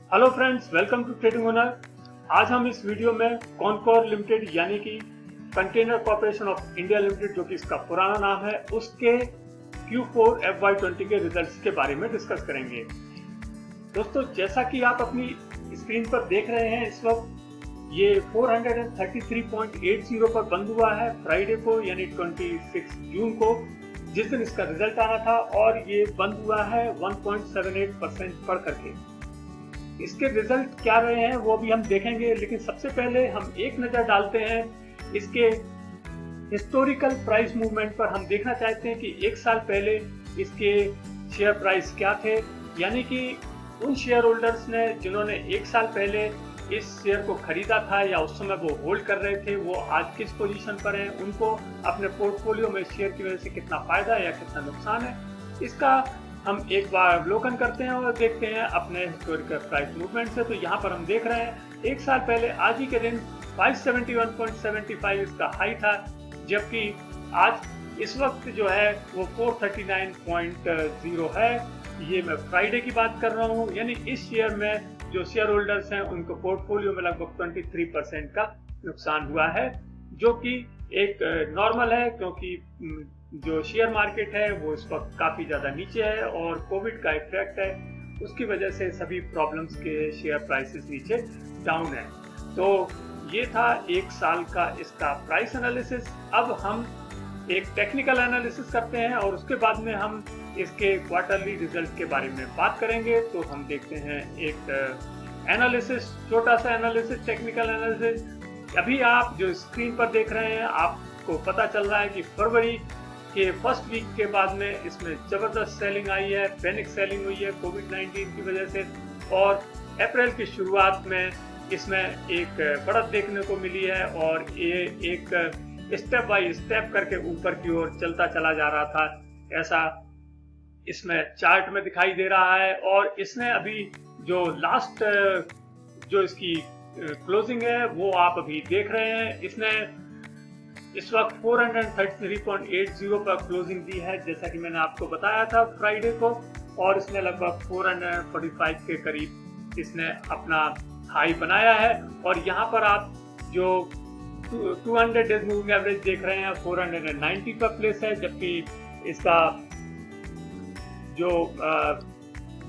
Hello friends, welcome to trading owner. आज हम इस वीडियो में कॉनकोर लिमिटेड यानी कि container corporation of India limited, जो कि इसका पुराना नाम है, उसके Q4 FY20 के रिजल्ट्स के बारे में डिस्कस करेंगे। दोस्तों, जैसा कि आप अपनी स्क्रीन पर देख रहे हैं, इस वक्त ये 433.80 पर बंद हुआ है फ्राइडे को, यानी 26 जून को, जिस दिन इसका रिजल्ट आना था, और ये बंद हुआ है 1.78% बढ़ करके। इसके रिजल्ट क्या रहे हैं वो भी हम देखेंगे, लेकिन सबसे पहले हम एक नज़र डालते हैं इसके हिस्टोरिकल प्राइस मूवमेंट पर। हम देखना चाहते हैं कि एक साल पहले इसके शेयर प्राइस क्या थे, यानी कि उन शेयर होल्डर्स ने जिन्होंने एक साल पहले इस शेयर को खरीदा था या उस समय वो होल्ड कर रहे थे, वो आज किस पोजीशन पर हैं, उनको अपने पोर्टफोलियो में शेयर की वजह से कितना फायदा या कितना नुकसान है, इसका हम एक बार अवलोकन करते हैं और देखते हैं अपने हिस्टोरिकल प्राइस मूवमेंट से। तो यहाँ पर हम देख रहे हैं एक साल पहले आज ही के दिन 571.75 इसका हाई था, जबकि आज इस वक्त जो है वो 439.0 है। ये मैं फ्राइडे की बात कर रहा हूँ, यानी इस शेयर में जो शेयर होल्डर्स हैं उनको पोर्टफोलियो में लगभग 23% का नुकसान हुआ है, जो कि एक नॉर्मल है, क्योंकि जो शेयर मार्केट है वो इस वक्त काफ़ी ज़्यादा नीचे है और कोविड का इफेक्ट है, उसकी वजह से सभी प्रॉब्लम्स के शेयर प्राइसेस नीचे डाउन है। तो ये था एक साल का इसका प्राइस एनालिसिस। अब हम एक टेक्निकल एनालिसिस करते हैं और उसके बाद में हम इसके क्वार्टरली रिजल्ट के बारे में बात करेंगे। तो हम देखते हैं एक एनालिसिस, छोटा सा एनालिसिस, टेक्निकल एनालिसिस। अभी आप जो स्क्रीन पर देख रहे हैं, आपको पता चल रहा है कि फरवरी के फर्स्ट वीक के बाद में इसमें ज़बरदस्त सेलिंग आई है, पैनिक सेलिंग हुई है कोविड-19 की वजह से, और अप्रैल की शुरुआत में इसमें एक बढ़त देखने को मिली है और ये एक स्टेप बाय स्टेप करके ऊपर की ओर चलता चला जा रहा था, ऐसा इसमें चार्ट में दिखाई दे रहा है। और इसने अभी जो लास्ट जो इसकी क्लोजिंग है वो आप अभी देख रहे हैं, इसने इस वक्त 433.80 पर क्लोजिंग दी है, जैसा कि मैंने आपको बताया था फ्राइडे को, और इसने लगभग 445 के करीब इसने अपना हाई बनाया है। और यहाँ पर आप जो 200 डेज मूविंग एवरेज देख रहे हैं 490 पर प्लेस है, जबकि इसका जो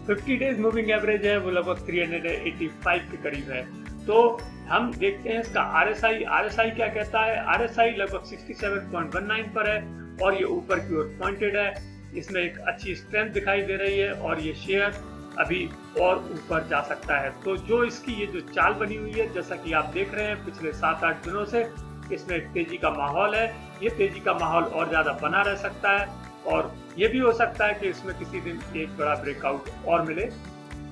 50 डेज मूविंग एवरेज है वो लगभग 385 के करीब है। तो हम देखते हैं इसका RSI क्या कहता है। RSI लगभग 67.19 पर है और ये ऊपर की ओर पॉइंटेड है, इसमें एक अच्छी स्ट्रेंथ दिखाई दे रही है और ये शेयर अभी और ऊपर जा सकता है। तो जो इसकी ये जो चाल बनी हुई है, जैसा कि आप देख रहे हैं पिछले 7-8 दिनों से इसमें एक तेजी का माहौल है। ये तेजी का माहौल और ज़्यादा बना रह सकता है और ये भी हो सकता है कि इसमें किसी दिन एक बड़ा ब्रेकआउट और मिले।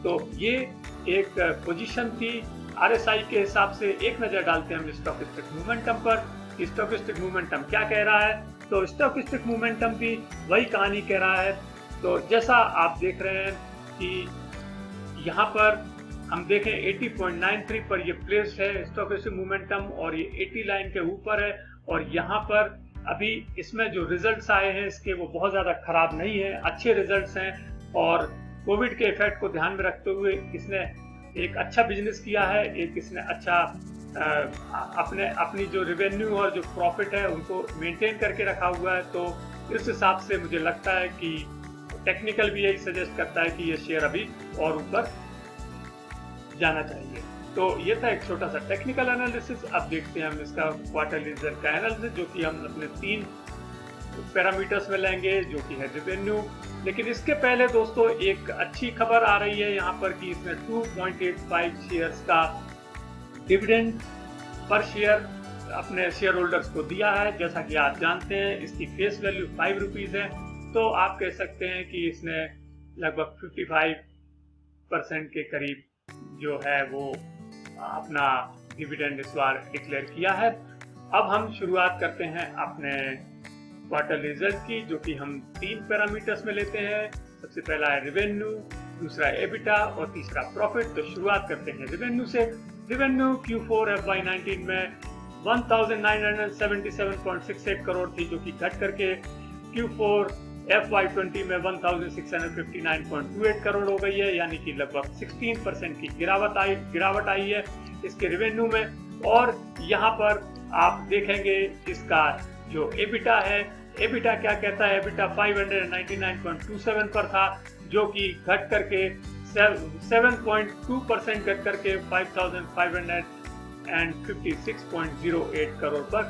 तो ये एक पोजीशन थी। RSI के हिसाब से एक नज़र डालते हैं हम स्टॉकिस्टिक मोमेंटम पर। स्टॉकिस्टिक मोमेंटम क्या कह रहा है? तो स्टॉकिस्टिक मोमेंटम भी वही कहानी कह रहा है। तो जैसा आप देख रहे हैं कि यहाँ पर हम देखें 80.93 पर ये प्लेस है स्टॉकिस्टिक मोमेंटम, और ये 80 लाइन के ऊपर है। और यहाँ पर अभी इसमें जो रिजल्ट्स आए हैं इसके वो बहुत ज़्यादा खराब नहीं है, अच्छे रिजल्ट्स हैं। और कोविड के इफेक्ट को ध्यान में रखते हुए इसने एक अच्छा बिजनेस किया है, एक इसने अच्छा अपनी जो रेवेन्यू और जो प्रॉफिट है उनको मेंटेन करके रखा हुआ है। तो इस हिसाब से मुझे लगता है कि टेक्निकल भी यही सजेस्ट करता है कि ये शेयर अभी और ऊपर जाना चाहिए। तो ये था एक छोटा सा टेक्निकल एनालिसिस। अब देखते हैं हम इसका क्वार्टरली रिजल्ट का एनालिसिस, जो कि हम अपने 3 पैरामीटर्स में लेंगे, जो कि है रेवेन्यू। लेकिन इसके पहले दोस्तों एक अच्छी खबर आ रही है यहाँ पर कि इसने 2.85 शेयर्स का डिविडेंड पर शेयर अपने शेयर होल्डर्स को दिया है। जैसा कि आप जानते हैं इसकी फेस वैल्यू 5 रुपीज़ है, तो आप कह सकते हैं कि इसने लगभग 55% के करीब जो है वो अपना डिविडेंड इस बार डिक्लेयर किया है। अब हम शुरुआत करते हैं अपने क्वार्टर रिजल्ट की, जो कि हम 3 पैरामीटर्स में लेते हैं। सबसे पहला है रेवेन्यू, दूसरा एबिटा और तीसरा प्रॉफिट। तो शुरुआत करते हैं रेवेन्यू से। रेवेन्यू Q4 FY19 में 1977.68 करोड़ थी, जो कि घट करके Q4 FY20 में 1659.28 करोड़ हो गई है, यानी कि लगभग 16% की गिरावट आई है इसके रेवेन्यू में। और यहाँ पर आप देखेंगे इसका जो एबिटा है, एबिटा क्या कहता है, एबिटा 599.27 पर था, जो कि घट करके 7.2% घट करके 5556.08 करोड़ पर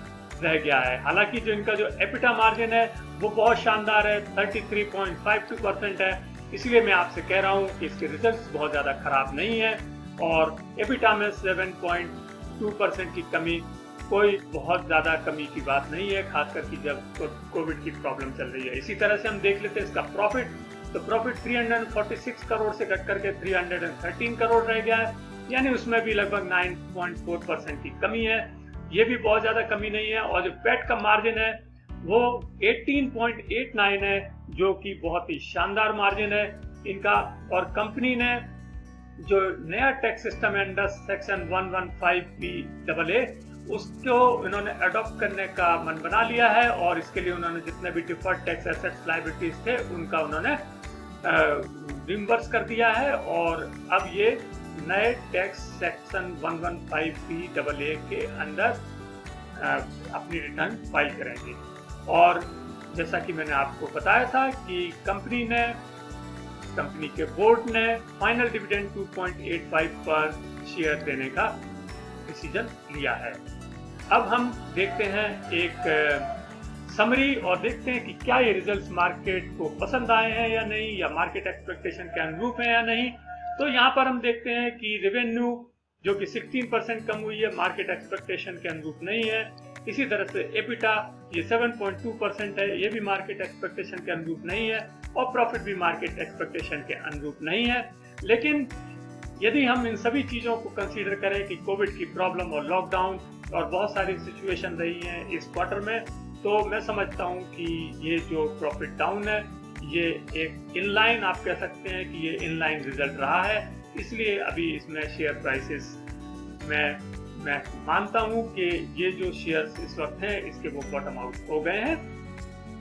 रह गया है। हालांकि जो इनका जो एबिटा मार्जिन है वो बहुत शानदार है, 33.52% है। इसलिए मैं आपसे कह रहा हूँ कि इसके रिजल्ट्स बहुत ज़्यादा खराब नहीं है और एबिटा में 7.2% की कमी कोई बहुत ज़्यादा कमी की बात नहीं है, खासकर कि जब कोविड की प्रॉब्लम चल रही है। इसी तरह से हम देख लेते हैं इसका प्रॉफिट, तो प्रॉफिट 346 करोड़ से घट करके 313 करोड़ रह गया है, यानी उसमें भी लगभग 9.4% की कमी है। ये भी बहुत ज़्यादा कमी नहीं है। और जो पैट का मार्जिन है वो 18.89 है, जो कि बहुत ही शानदार मार्जिन है इनका। और कंपनी ने जो नया टैक्स सिस्टम है अंडर सेक्शन 115BAA उसको इन्होंने अडॉप्ट करने का मन बना लिया है और इसके लिए उन्होंने जितने भी डिफर्ड टैक्स एसेट्स लायबिलिटीज थे उनका उन्होंने रिम्बर्स कर दिया है और अब ये नए टैक्स सेक्शन 115BAA के अंदर अपनी रिटर्न फाइल करेंगे। और जैसा कि मैंने आपको बताया था कि कंपनी के बोर्ड ने फाइनल डिविडेंड 2.85 पर शेयर देने का डिसीजन लिया है। अब हम देखते हैं एक समरी और देखते हैं कि क्या ये रिजल्ट्स मार्केट को पसंद आए हैं या नहीं, या मार्केट एक्सपेक्टेशन के अनुरूप है या नहीं। तो यहाँ पर हम देखते हैं कि रेवेन्यू जो कि 16% कम हुई है, मार्केट एक्सपेक्टेशन के अनुरूप नहीं है। इसी तरह से एबिटा ये 7.2% है, ये भी मार्केट एक्सपेक्टेशन के अनुरूप नहीं है। और प्रॉफिट भी मार्केट एक्सपेक्टेशन के अनुरूप नहीं है। लेकिन यदि हम इन सभी चीज़ों को कंसीडर करें कि कोविड की प्रॉब्लम और लॉकडाउन और बहुत सारी सिचुएशन रही हैं इस क्वार्टर में, तो मैं समझता हूं कि ये जो प्रॉफिट डाउन है ये एक इनलाइन, आप कह सकते हैं कि ये इनलाइन रिजल्ट रहा है। इसलिए अभी इसमें शेयर प्राइसेस में मैं मानता हूं कि ये जो शेयर्स इस वक्त हैं इसके वो बॉटम आउट हो गए हैं।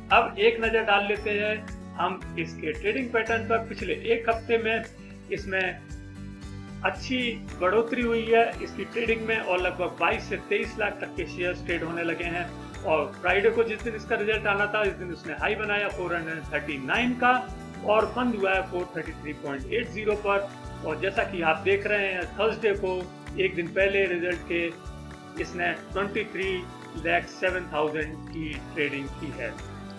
अब एक नज़र डाल लेते हैं हम इसके ट्रेडिंग पैटर्न पर। पिछले एक हफ्ते में इसमें अच्छी बढ़ोतरी हुई है इसकी ट्रेडिंग में और लगभग 22 से 23 लाख तक के शेयर्स ट्रेड होने लगे हैं। और फ्राइडे को जिस दिन इसका रिजल्ट आना था इस दिन उसने हाई बनाया 439 का और बंद हुआ है 433.80 पर। और जैसा कि आप देख रहे हैं थर्सडे को एक दिन पहले रिजल्ट के इसने 23,07,000 की ट्रेडिंग की है।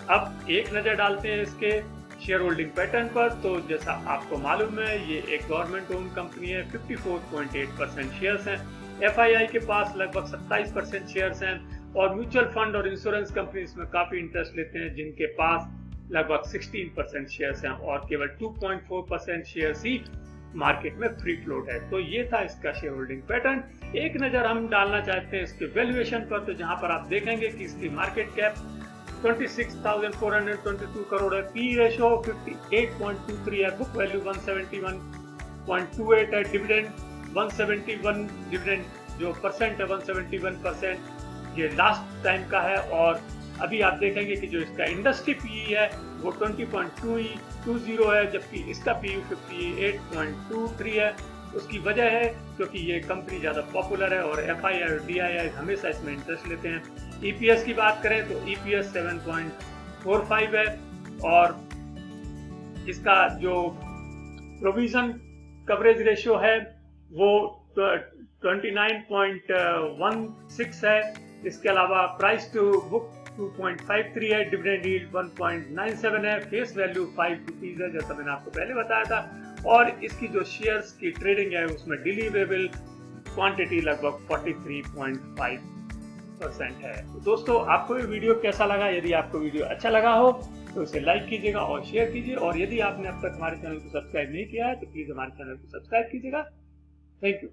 अब एक नज़र डालते हैं इसके शेयर होल्डिंग पैटर्न पर। तो जैसा आपको मालूम है ये एक गवर्नमेंट ओन कंपनी है, 54.8% शेयर्स हैं। FII के पास लगभग 27% शेयर्स हैं और म्यूचुअल फंड और इंश्योरेंस कंपनी इसमें काफ़ी इंटरेस्ट लेते हैं जिनके पास लगभग 16% शेयर्स हैं और केवल 2.4% शेयर्स ही मार्केट में फ्री फ्लोट है। तो ये था इसका शेयर होल्डिंग पैटर्न। एक नज़र हम डालना चाहते हैं इसके वैल्यूएशन पर, तो जहां पर आप देखेंगे कि इसकी मार्केट कैप 26,422 करोड़ है, पी रेशो 58.23 है, बुक वैल्यू 171.28 है, डिविडेंड 171 डिविडेंड जो परसेंट है 171% ये लास्ट टाइम का है। और अभी आप देखेंगे कि जो इसका इंडस्ट्री पी है वो 20.20 है, जबकि इसका पी 58.23 है। उसकी वजह है क्योंकि ये कंपनी ज़्यादा पॉपुलर है और FII और DII हमेशा इसमें इंटरेस्ट लेते हैं। EPS की बात करें तो EPS 7.45 है और इसका जो प्रोविजन कवरेज रेशियो है वो 29.16 है। इसके अलावा प्राइस टू बुक 2.53 है, डिविडेंड यील्ड 1.97 है, फेस वैल्यू 5 रुपीज है जैसा मैंने आपको पहले बताया था। और इसकी जो शेयर्स की ट्रेडिंग है उसमें डिलीवरेबल क्वांटिटी लगभग 43.5% है। तो दोस्तों आपको ये वीडियो कैसा लगा? यदि आपको वीडियो अच्छा लगा हो तो इसे लाइक कीजिएगा और शेयर कीजिए, और यदि आपने अब तक हमारे चैनल को सब्सक्राइब नहीं किया है तो प्लीज हमारे चैनल को सब्सक्राइब कीजिएगा। Thank you.